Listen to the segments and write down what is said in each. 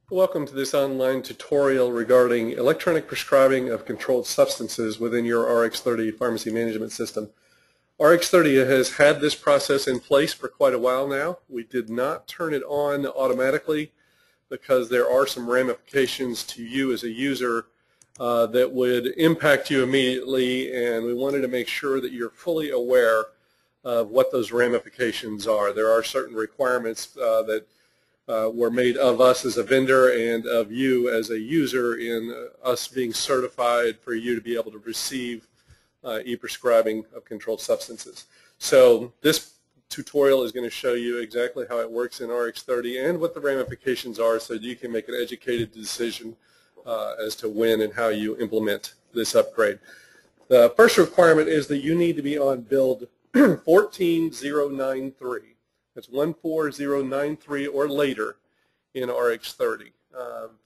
Welcome to this online tutorial regarding electronic prescribing of controlled substances within your RX30 pharmacy management system. RX30 has had this process in place for quite a while now. We did not turn it on automatically because there are some ramifications to you as a user that would impact you immediately, and we wanted to make sure that you're fully aware of what those ramifications are. There are certain requirements that were made of us as a vendor and of you as a user in us being certified for you to be able to receive e-prescribing of controlled substances. So this tutorial is going to show you exactly how it works in RX30 and what the ramifications are so that you can make an educated decision as to when and how you implement this upgrade. The first requirement is that you need to be on build 14093. It's 14093 or later in RX30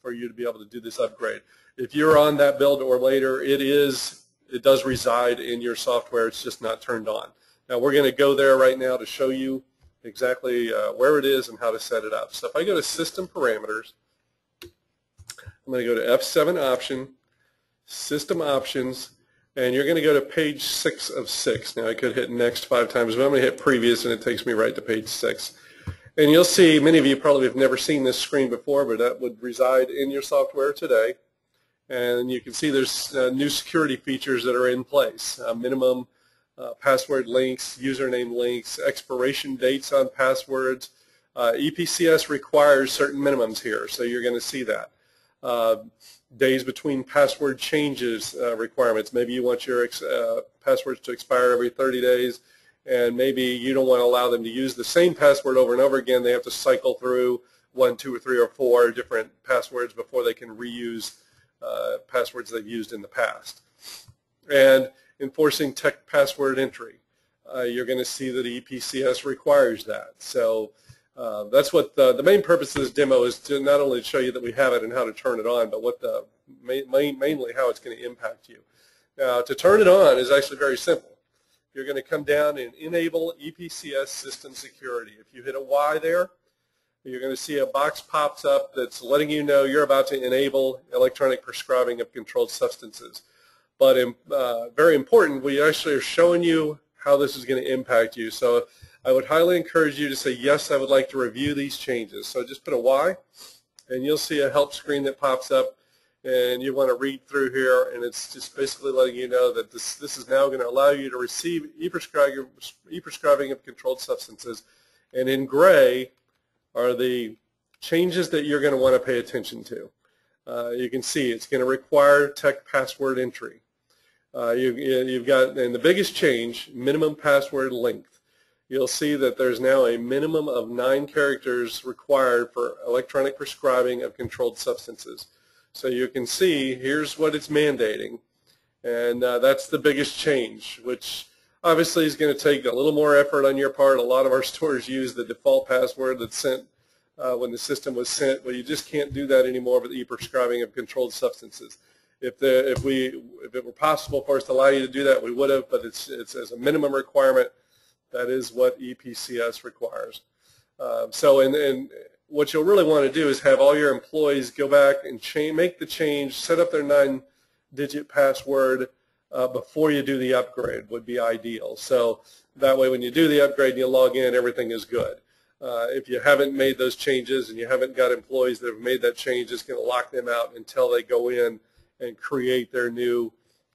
for you to be able to do this upgrade. If you're on that build or later, it does reside in your software. It's just not turned on. Now we're going to go there right now to show you exactly where it is and how to set it up. So if I go to System Parameters, I'm going to go to F7 Option, System Options, and you're going to go to page 6 of 6. Now I could hit Next 5 times, but I'm going to hit Previous, and it takes me right to page 6. And you'll see, many of you probably have never seen this screen before, but that would reside in your software today. And you can see there's new security features that are in place. Minimum password links, username links, expiration dates on passwords. EPCS requires certain minimums here, so you're going to see that. Days between password changes requirements. Maybe you want your passwords to expire every 30 days, and maybe you don't want to allow them to use the same password over and over again. They have to cycle through 1, 2, or 3, or 4 different passwords before they can reuse passwords they've used in the past. And enforcing tech password entry. You're going to see that EPCS requires that. So that's what the main purpose of this demo is, to not only show you that we have it and how to turn it on, but what mainly how it's going to impact you. Now, to turn it on is actually very simple. You're going to come down and enable EPCS system security. If you hit a Y there, you're going to see a box pops up that's letting you know you're about to enable electronic prescribing of controlled substances. But very important, we actually are showing you how this is going to impact you. So I would highly encourage you to say, yes, I would like to review these changes. So just put a Y, and you'll see a help screen that pops up, and you want to read through here, and it's just basically letting you know that this is now going to allow you to receive e-prescribing of controlled substances. And in gray are the changes that you're going to want to pay attention to. You can see it's going to require tech password entry. You've got, and the biggest change, minimum password length. You'll see that there's now a minimum of 9 characters required for electronic prescribing of controlled substances. So you can see here's what it's mandating, and that's the biggest change, which obviously is going to take a little more effort on your part. A lot of our stores use the default password that's sent when the system was sent. Well, you just can't do that anymore with e-prescribing of controlled substances. If it were possible for us to allow you to do that, we would have, but it's as a minimum requirement. That is what EPCS requires. And what you'll really want to do is have all your employees go back and make the change, set up their 9-digit password before you do the upgrade would be ideal. So that way when you do the upgrade and you log in, everything is good. If you haven't made those changes and you haven't got employees that have made that change, it's going to lock them out until they go in and create their new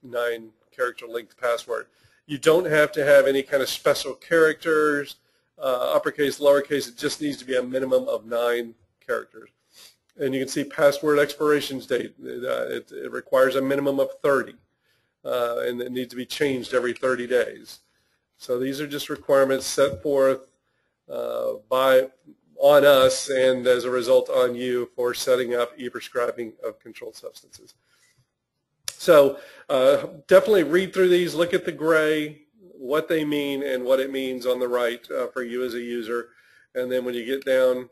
9-character linked password. You don't have to have any kind of special characters, uppercase, lowercase. It just needs to be a minimum of 9 characters. And you can see password expiration date. It requires a minimum of 30, and it needs to be changed every 30 days. So these are just requirements set forth on us and as a result on you for setting up e-prescribing of controlled substances. So definitely read through these, look at the gray, what they mean and what it means on the right for you as a user. And then when you get down,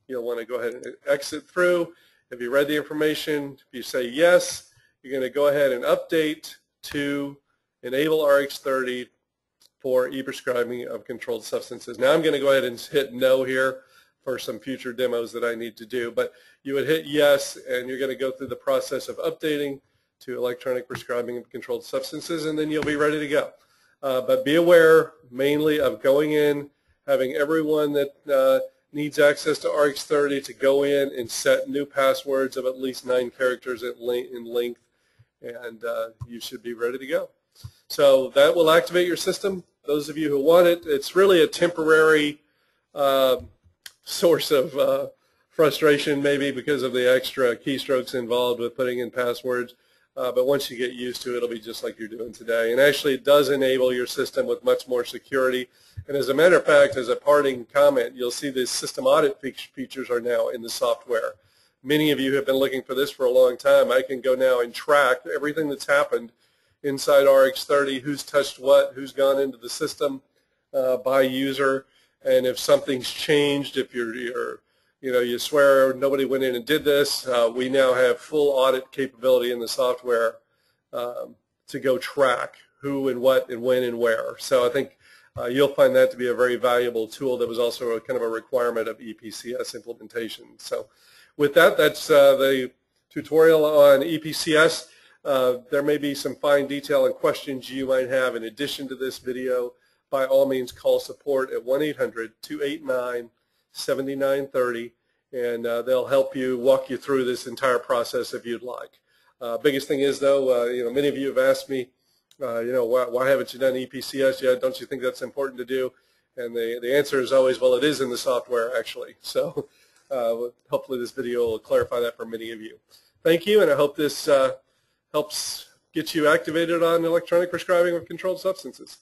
you'll want to go ahead and exit through. If you read the information, if you say yes, you're going to go ahead and update to enable RX30 for e-prescribing of controlled substances. Now I'm going to go ahead and hit no here for some future demos that I need to do. But you would hit yes, and you're going to go through the process of updating to electronic prescribing of controlled substances, and then you'll be ready to go. But be aware mainly of going in, having everyone that needs access to RX30 to go in and set new passwords of at least 9 characters in length, and you should be ready to go. So that will activate your system. Those of you who want it, it's really a temporary source of frustration, maybe because of the extra keystrokes involved with putting in passwords. But once you get used to it, it'll be just like you're doing today. And actually, it does enable your system with much more security. And as a matter of fact, as a parting comment, you'll see the system audit features are now in the software. Many of you have been looking for this for a long time. I can go now and track everything that's happened inside RX30, who's touched what, who's gone into the system by user, and if something's changed, if you swear nobody went in and did this, we now have full audit capability in the software to go track who and what and when and where. So I think you'll find that to be a very valuable tool that was also a kind of a requirement of EPCS implementation. So with that, that's the tutorial on EPCS. There may be some fine detail and questions you might have in addition to this video. By all means, call support at 1-800-289-7930, and they'll help you, walk you through this entire process if you'd like. Biggest thing is, though, many of you have asked me, why haven't you done EPCS yet? Don't you think that's important to do? And the answer is always, well, it is in the software, actually. So hopefully this video will clarify that for many of you. Thank you, and I hope this helps get you activated on electronic prescribing of controlled substances.